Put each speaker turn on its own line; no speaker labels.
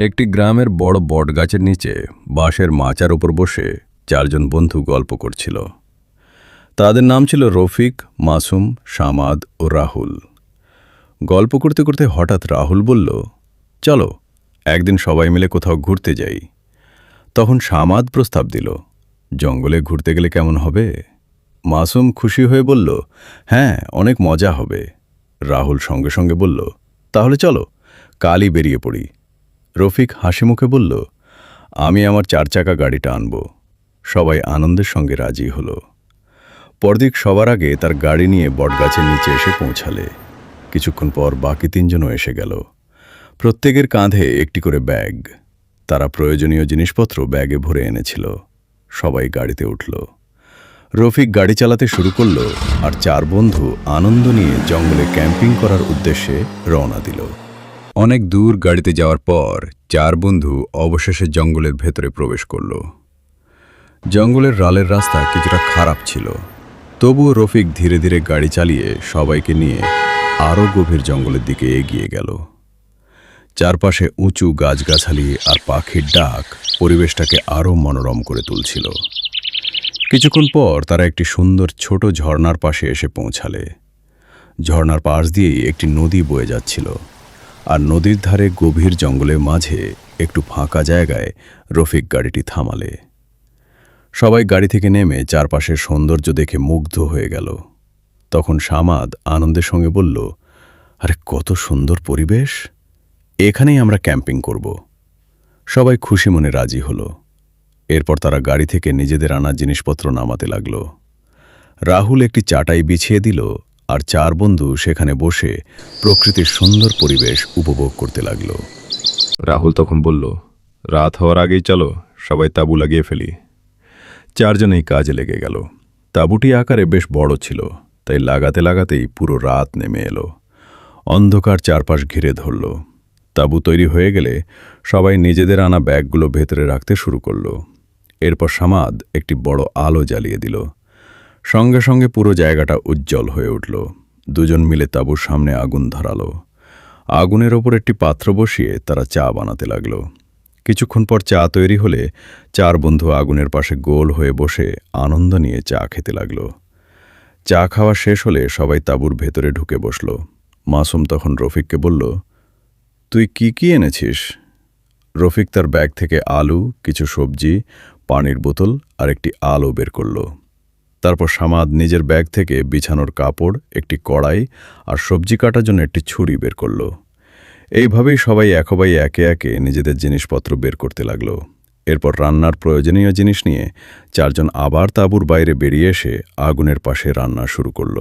একটি গ্রামের বড় বটগাছের নিচে বাঁশের মাচার উপর বসে চারজন বন্ধু গল্প করছিল। তাদের নাম ছিল রফিক, মাসুম, সামাদ ও রাহুল। গল্প করতে করতে হঠাৎ রাহুল বলল, চলো একদিন সবাই মিলে কোথাও ঘুরতে যাই। তখন সামাদ প্রস্তাব দিল, জঙ্গলে ঘুরতে গেলে কেমন হবে? মাসুম খুশি হয়ে বলল, হ্যাঁ, অনেক মজা হবে। রাহুল সঙ্গে সঙ্গে বলল, তাহলে চলো কালই বেরিয়ে পড়ি। রফিক হাসি মুখে বলল, আমি আমার 4 চাকা গাড়িটা আনব। সবাই আনন্দের সঙ্গে রাজি হল। পরদিক সবার আগে তার গাড়ি নিয়ে বটগাছের নিচে এসে পৌঁছালে। কিছুক্ষণ পর বাকি 3 জনও এসে গেল। প্রত্যেকের কাঁধে একটি করে ব্যাগ। তারা প্রয়োজনীয় জিনিসপত্র ব্যাগে ভরে এনেছিল। সবাই গাড়িতে উঠল। রফিক গাড়ি চালাতে শুরু করল, আর 4 বন্ধু আনন্দ নিয়ে জঙ্গলে ক্যাম্পিং করার উদ্দেশ্যে রওনা দিল। অনেক দূর গাড়িতে যাওয়ার পর 4 বন্ধু অবশেষে জঙ্গলের ভেতরে প্রবেশ করল। জঙ্গলের রালের রাস্তা কিছুটা খারাপ ছিল, তবুও রফিক ধীরে ধীরে গাড়ি চালিয়ে সবাইকে নিয়ে আরও গভীর জঙ্গলের দিকে এগিয়ে গেল। চারপাশে উঁচু গাছগাছালি আর পাখির ডাক পরিবেশটাকে আরও মনোরম করে তুলছিল। কিছুক্ষণ পর তারা একটি সুন্দর ছোট ঝর্ণার পাশে এসে পৌঁছালে। ঝর্ণার পাশ দিয়েই একটি নদী বয়ে যাচ্ছিল, আর নদীর ধারে গভীর জঙ্গলের মাঝে একটু ফাঁকা জায়গায় রফিক গাড়িটি থামালে। সবাই গাড়ি থেকে নেমে চারপাশের সৌন্দর্য দেখে মুগ্ধ হয়ে গেল। তখন সামাদ আনন্দের সঙ্গে বলল, আরে কত সুন্দর পরিবেশ, এখানেই আমরা ক্যাম্পিং করব। সবাই খুশি মনে রাজি হলো। এরপর তারা গাড়ি থেকে নিজেদের আনা জিনিসপত্র নামাতে লাগল। রাহুল একটি চাটাই বিছিয়ে দিল, আর 4 বন্ধু সেখানে বসে প্রকৃতির সুন্দর পরিবেশ উপভোগ করতে লাগল। রাহুল তখন বলল, রাত হওয়ার আগেই চলো সবাই তাঁবু লাগিয়ে ফেলি। 4 জনেই কাজে লেগে গেল। তাঁবুটি আকারে বেশ বড় ছিল, তাই লাগাতে লাগাতেই পুরো রাত নেমে এলো। অন্ধকার চারপাশ ঘিরে ধরল। তাঁবু তৈরি হয়ে গেলে সবাই নিজেদের আনা ব্যাগগুলো ভেতরে রাখতে শুরু করল। এরপর সামাদ একটি বড় আলো জ্বালিয়ে দিল। সঙ্গে সঙ্গে পুরো জায়গাটা উজ্জ্বল হয়ে উঠল। 2 জন মিলে তাঁবুর সামনে আগুন ধরালো। আগুনের ওপর একটি পাত্র বসিয়ে তারা চা বানাতে লাগল। কিছুক্ষণ পর চা তৈরি হলে 4 বন্ধু আগুনের পাশে গোল হয়ে বসে আনন্দ নিয়ে চা খেতে লাগল। চা খাওয়া শেষ হলে সবাই তাঁবুর ভেতরে ঢুকে বসল। মাসুম তখন রফিককে বলল, তুই কি কি এনেছিস? রফিক তার ব্যাগ থেকে আলু, কিছু সবজি, পানির বোতল আর একটি আলো বের করল। তারপর সামাদ নিজের ব্যাগ থেকে বিছানোর কাপড়, একটি কড়াই আর সবজি কাটার জন্য একটি ছুরি বের করল। এইভাবেই সবাই একে একে নিজেদের জিনিসপত্র বের করতে লাগল। এরপর রান্নার প্রয়োজনীয় জিনিস নিয়ে 4 জন আবার তাঁবুর বাইরে বেরিয়ে এসে আগুনের পাশে রান্না শুরু করল।